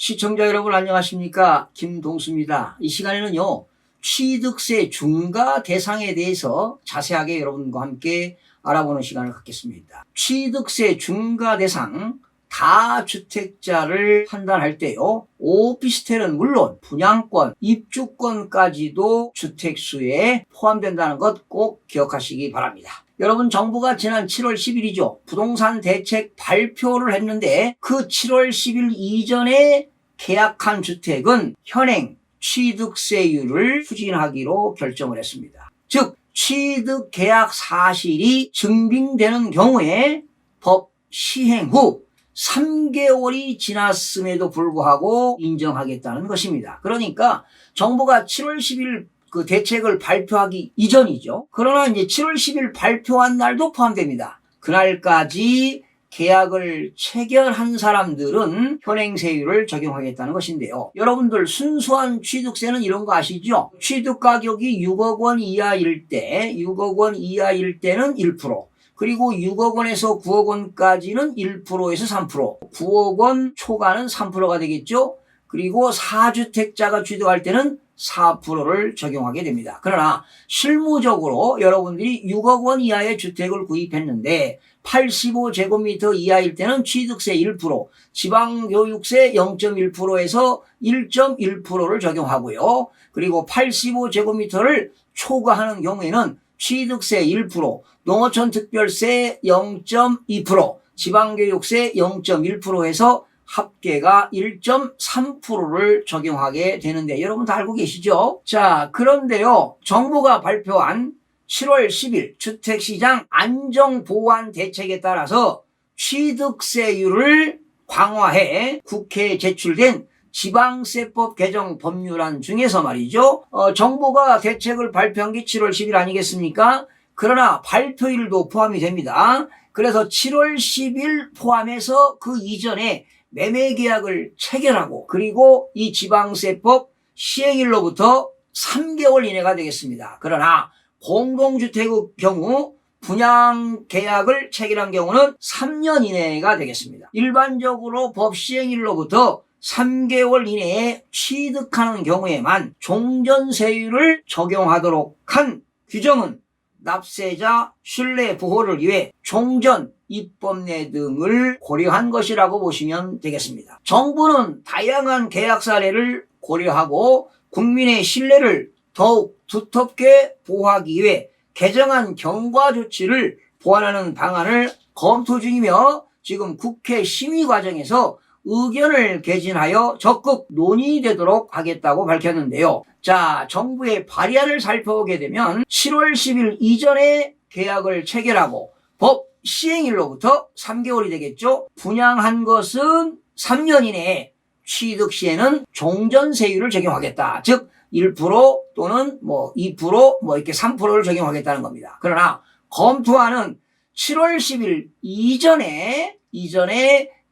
시청자 여러분 안녕하십니까? 김동수입니다. 이 시간에는요, 취득세 중과 대상에 대해서 자세하게 여러분과 함께 알아보는 시간을 갖겠습니다. 취득세 중과 대상 다주택자를 판단할 때요, 오피스텔은 물론 분양권, 입주권까지도 주택수에 포함된다는 것 꼭 기억하시기 바랍니다. 여러분, 정부가 지난 7월 10일이죠. 부동산 대책 발표를 했는데 그 7월 10일 이전에 계약한 주택은 현행 취득세율을 추진하기로 결정을 했습니다. 즉, 취득 계약 사실이 증빙되는 경우에 법 시행 후 3개월이 지났음에도 불구하고 인정하겠다는 것입니다. 그러니까 정부가 7월 10일 그 대책을 발표하기 이전이죠. 그러나 이제 7월 10일 발표한 날도 포함됩니다. 그날까지 계약을 체결한 사람들은 현행세율을 적용하겠다는 것인데요. 여러분들, 순수한 취득세는 이런 거 아시죠? 취득 가격이 6억 원 이하일 때, 6억 원 이하일 때는 1%, 그리고 6억 원에서 9억 원까지는 1%에서 3%, 9억 원 초과는 3%가 되겠죠? 그리고 4주택자가 취득할 때는 4%를 적용하게 됩니다. 그러나 실무적으로 여러분들이 6억 원 이하의 주택을 구입했는데 85제곱미터 이하일 때는 취득세 1%, 지방교육세 0.1%에서 1.1%를 적용하고요. 그리고 85제곱미터를 초과하는 경우에는 취득세 1%, 농어촌 특별세 0.2%, 지방교육세 0.1%에서 합계가 1.3%를 적용하게 되는데 여러분 다 알고 계시죠? 자, 그런데요, 정부가 발표한 7월 10일 주택시장 안정보완 대책에 따라서 취득세율을 강화해 국회에 제출된 지방세법 개정 법률안 중에서 말이죠, 정부가 대책을 발표한 게 7월 10일 아니겠습니까? 그러나 발표일도 포함이 됩니다. 그래서 7월 10일 포함해서 그 이전에 매매계약을 체결하고, 그리고 이 지방세법 시행일로부터 3개월 이내가 되겠습니다. 그러나 공동주택의 경우 분양계약을 체결한 경우는 3년 이내가 되겠습니다. 일반적으로 법 시행일로부터 3개월 이내에 취득하는 경우에만 종전세율을 적용하도록 한 규정은 납세자 신뢰 보호를 위해 종전, 입법례 등을 고려한 것이라고 보시면 되겠습니다. 정부는 다양한 계약 사례를 고려하고 국민의 신뢰를 더욱 두텁게 보호하기 위해 개정안 경과 조치를 보완하는 방안을 검토 중이며 지금 국회 심의 과정에서 의견을 개진하여 적극 논의되도록 하겠다고 밝혔는데요. 자, 정부의 발의안을 살펴보게 되면 7월 10일 이전에 계약을 체결하고 법 시행일로부터 3개월이 되겠죠. 분양한 것은 3년 이내에 취득 시에는 종전세율을 적용하겠다. 즉 1% 또는 2% 이렇게 3%를 적용하겠다는 겁니다. 그러나 검토안은 7월 10일 이전에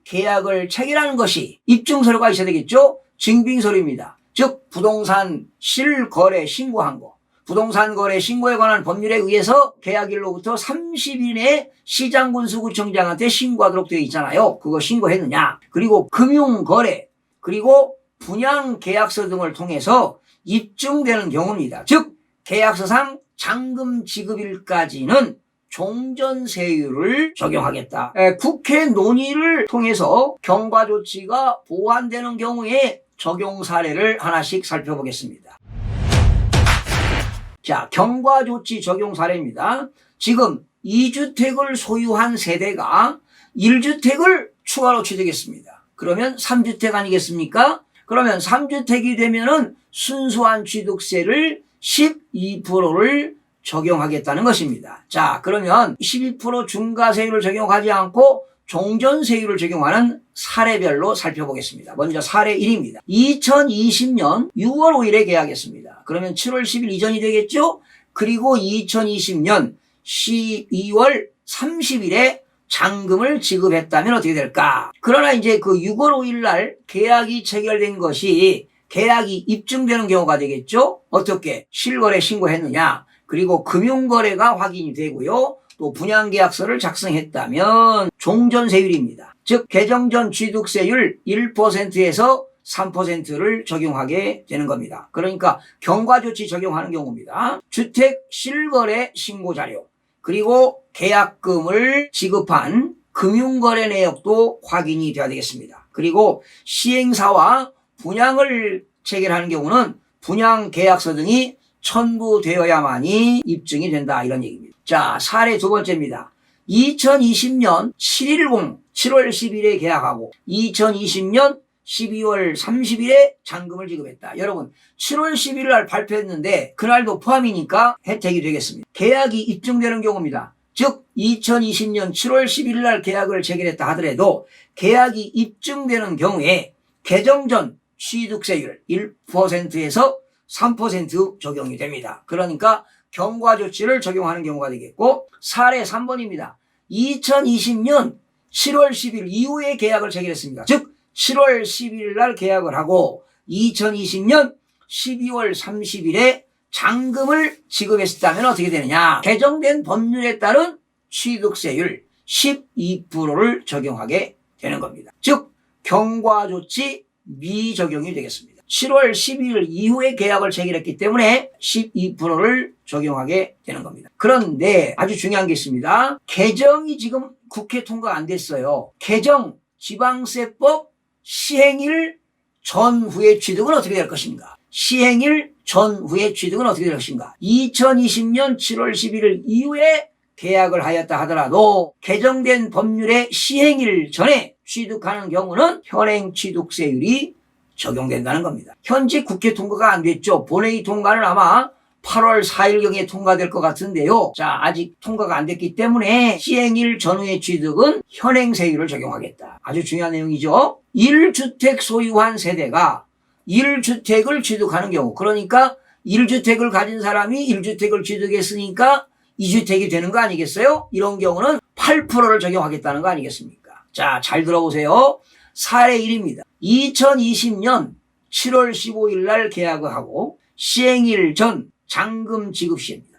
계약을 체결하는 것이 입증서류가 있어야 되겠죠. 증빙서류입니다. 즉 부동산 실거래 신고한 거, 부동산 거래 신고에 관한 법률에 의해서 계약일로부터 30일 내에 시장군수구청장한테 신고하도록 되어 있잖아요. 그거 신고했느냐. 그리고 금융거래, 그리고 분양계약서 등을 통해서 입증되는 경우입니다. 즉 계약서상 잔금 지급일까지는 종전세율을 적용하겠다. 국회 논의를 통해서 경과 조치가 보완되는 경우에 적용 사례를 하나씩 살펴보겠습니다. 자, 경과 조치 적용 사례입니다. 지금 2주택을 소유한 세대가 1주택을 추가로 취득했습니다. 그러면 3주택 아니겠습니까? 그러면 3주택이 되면은 순수한 취득세를 12%를 적용하겠다는 것입니다. 자, 그러면 12% 중과세율을 적용하지 않고 종전세율을 적용하는 사례별로 살펴보겠습니다. 먼저 사례 1입니다. 2020년 6월 5일에 계약했습니다. 그러면 7월 10일 이전이 되겠죠? 그리고 2020년 12월 30일에 잔금을 지급했다면 어떻게 될까? 그러나 이제 그 6월 5일 날 계약이 체결된 것이 계약이 입증되는 경우가 되겠죠? 어떻게? 실거래 신고했느냐? 그리고 금융거래가 확인이 되고요. 또 분양계약서를 작성했다면 종전세율입니다. 즉 개정 전 취득세율 1%에서 3%를 적용하게 되는 겁니다. 그러니까 경과조치 적용하는 경우입니다. 주택 실거래 신고자료 그리고 계약금을 지급한 금융거래 내역도 확인이 되어야 되겠습니다. 그리고 시행사와 분양을 체결하는 경우는 분양계약서 등이 첨부되어야만이 입증이 된다 이런 얘기입니다. 자, 사례 두 번째입니다. 2020년 7월 10일에 계약하고 2020년 12월 30일에 잔금을 지급했다. 여러분 7월 11일 날 발표했는데 그날도 포함이니까 혜택이 되겠습니다. 계약이 입증되는 경우입니다. 즉 2020년 7월 11일 날 계약을 체결했다 하더라도 계약이 입증되는 경우에 개정 전 취득세율 1%에서 3% 적용이 됩니다. 그러니까 경과조치를 적용하는 경우가 되겠고 사례 3번입니다. 2020년 7월 10일 이후에 계약을 체결했습니다. 즉 7월 10일 날 계약을 하고 2020년 12월 30일에 잔금을 지급했다면 어떻게 되느냐? 개정된 법률에 따른 취득세율 12%를 적용하게 되는 겁니다. 즉 경과조치 미적용이 되겠습니다. 7월 12일 이후에 계약을 체결했기 때문에 12%를 적용하게 되는 겁니다. 그런데 아주 중요한 게 있습니다. 개정이 지금 국회 통과 안 됐어요. 개정 지방세법 시행일 전후의 취득은 어떻게 될 것인가? 시행일 전후의 취득은 어떻게 될 것인가? 2020년 7월 11일 이후에 계약을 하였다 하더라도 개정된 법률의 시행일 전에 취득하는 경우는 현행 취득세율이 적용된다는 겁니다. 현재 국회 통과가 안 됐죠. 본회의 통과는 아마 8월 4일경에 통과될 것 같은데요. 자, 아직 통과가 안 됐기 때문에 시행일 전후의 취득은 현행세율을 적용하겠다. 아주 중요한 내용이죠. 1주택 소유한 세대가 1주택을 취득하는 경우, 그러니까 1주택을 가진 사람이 1주택을 취득했으니까 2주택이 되는 거 아니겠어요? 이런 경우는 8%를 적용하겠다는 거 아니겠습니까? 자, 잘 들어보세요. 사례 1입니다. 2020년 7월 15일 날 계약을 하고 시행일 전 잔금 지급 시입니다.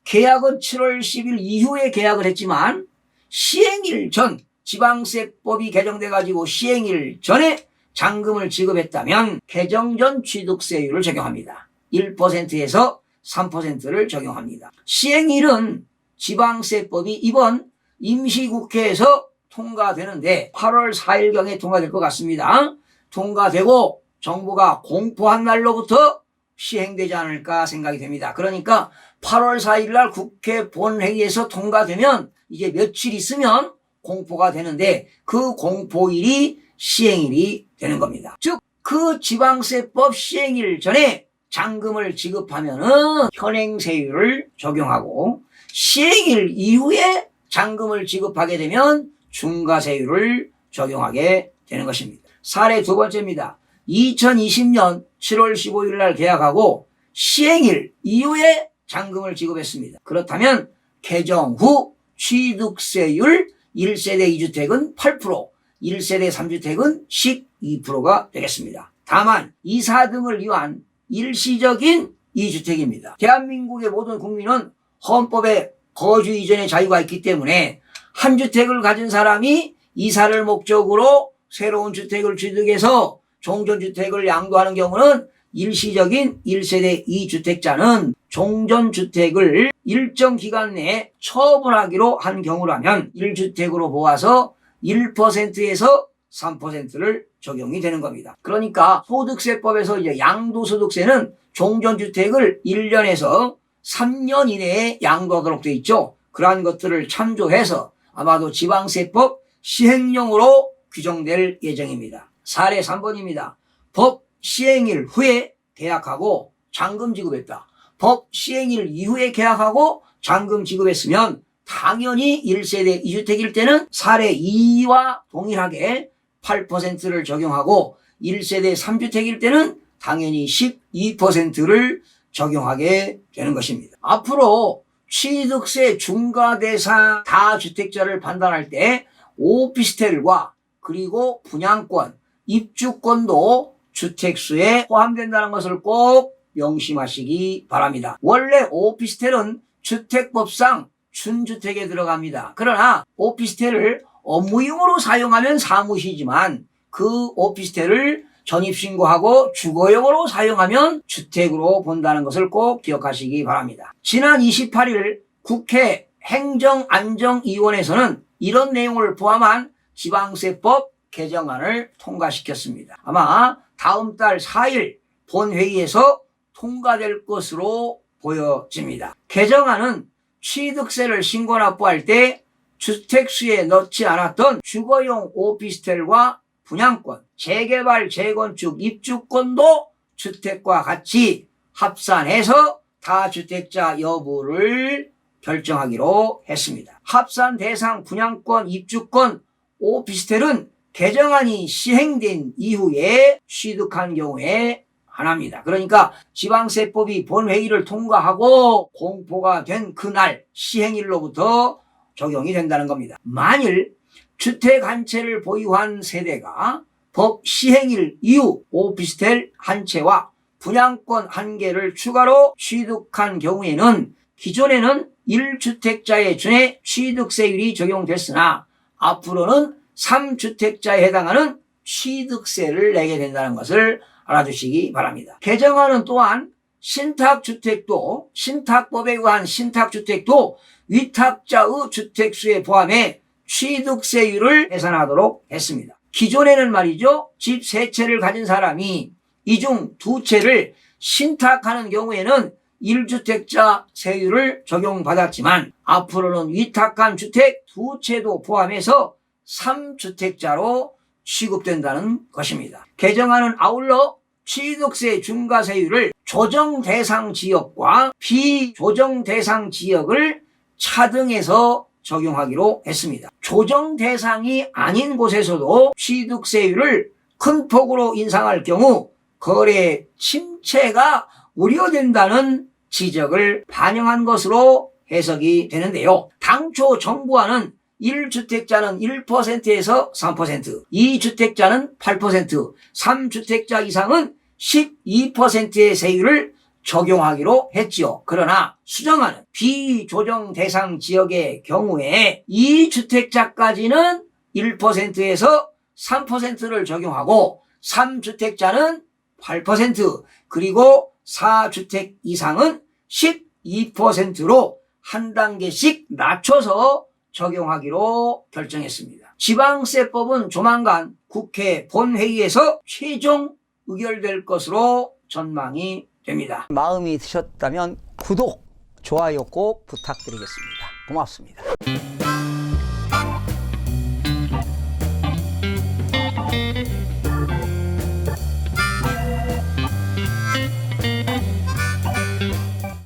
계약은 7월 10일 이후에 계약을 했지만 시행일 전 지방세법이 개정돼 가지고 시행일 전에 잔금을 지급했다면 개정 전 취득세율을 적용합니다. 1%에서 3%를 적용합니다. 시행일은 지방세법이 이번 임시국회에서 통과되는데 8월 4일경에 통과될 것 같습니다. 통과되고 정부가 공포한 날로부터 시행되지 않을까 생각이 됩니다. 그러니까 8월 4일 날 국회 본회의에서 통과되면 이제 며칠 있으면 공포가 되는데 그 공포일이 시행일이 되는 겁니다. 즉 그 지방세법 시행일 전에 잔금을 지급하면은 현행세율을 적용하고 시행일 이후에 잔금을 지급하게 되면 중과세율을 적용하게 되는 것입니다. 사례 두 번째입니다. 2020년 7월 15일 날 계약하고 시행일 이후에 잔금을 지급했습니다. 그렇다면 개정 후 취득세율 1세대 2주택은 8%, 1세대 3주택은 12%가 되겠습니다. 다만 이사 등을 위한 일시적인 2주택입니다. 대한민국의 모든 국민은 헌법에 거주 이전의 자유가 있기 때문에 한 주택을 가진 사람이 이사를 목적으로 새로운 주택을 취득해서 종전주택을 양도하는 경우는 일시적인 1세대 2주택자는 종전주택을 일정 기간 내에 처분하기로 한 경우라면 1주택으로 모아서 1%에서 3%를 적용이 되는 겁니다. 그러니까 소득세법에서 이제 양도소득세는 종전주택을 1년에서 3년 이내에 양도하도록 되어 있죠. 그러한 것들을 참조해서 아마도 지방세법 시행령으로 규정될 예정입니다. 사례 3번입니다. 법 시행일 후에 계약하고 잔금 지급했다. 법 시행일 이후에 계약하고 잔금 지급했으면 당연히 1세대 2주택일 때는 사례 2와 동일하게 8%를 적용하고 1세대 3주택일 때는 당연히 12%를 적용하게 되는 것입니다. 앞으로 취득세 중과 대상 다주택자를 판단할 때 오피스텔과 그리고 분양권, 입주권도 주택수에 포함된다는 것을 꼭 명심하시기 바랍니다. 원래 오피스텔은 주택법상 준주택에 들어갑니다. 그러나 오피스텔을 업무용으로 사용하면 사무시지만 그 오피스텔을 전입신고하고 주거용으로 사용하면 주택으로 본다는 것을 꼭 기억하시기 바랍니다. 지난 28일 국회 행정안정위원회에서는 이런 내용을 포함한 지방세법 개정안을 통과시켰습니다. 아마 다음 달 4일 본회의에서 통과될 것으로 보여집니다. 개정안은 취득세를 신고 납부할 때 주택수에 넣지 않았던 주거용 오피스텔과 분양권, 재개발, 재건축, 입주권도 주택과 같이 합산해서 다주택자 여부를 결정하기로 했습니다. 합산 대상 분양권, 입주권, 오피스텔은 개정안이 시행된 이후에 취득한 경우에 하나입니다. 그러니까 지방세법이 본회의를 통과하고 공포가 된 그날 시행일로부터 적용이 된다는 겁니다. 만일 주택 한 채를 보유한 세대가 법 시행일 이후 오피스텔 한 채와 분양권 한 개를 추가로 취득한 경우에는 기존에는 1주택자에 준해 취득세율이 적용됐으나 앞으로는 3주택자에 해당하는 취득세를 내게 된다는 것을 알아두시기 바랍니다. 개정안은 또한 신탁주택도 신탁법에 의한 신탁주택도 위탁자의 주택수에 포함해 취득세율을 계산하도록 했습니다. 기존에는 말이죠. 집 3채를 가진 사람이 이 중 2채를 신탁하는 경우에는 1주택자 세율을 적용받았지만 앞으로는 위탁한 주택 2채도 포함해서 3주택자로 취급된다는 것입니다. 개정안은 아울러 취득세 중과세율을 조정 대상 지역과 비조정 대상 지역을 차등해서 적용하기로 했습니다. 조정 대상이 아닌 곳에서도 취득세율을 큰 폭으로 인상할 경우 거래 침체가 우려된다는 지적을 반영한 것으로 해석이 되는데요. 당초 정부안은 1주택자는 1%에서 3%, 2주택자는 8%, 3주택자 이상은 12%의 세율을 적용하기로 했지요. 그러나 수정안은 비조정 대상 지역의 경우에 2주택자까지는 1%에서 3%를 적용하고 3주택자는 8% 그리고 4주택 이상은 12%로 한 단계씩 낮춰서 적용하기로 결정했습니다. 지방세법은 조만간 국회 본회의에서 최종 의결될 것으로 전망이 됩니다. 마음이 드셨다면 구독, 좋아요 꼭 부탁드리겠습니다. 고맙습니다.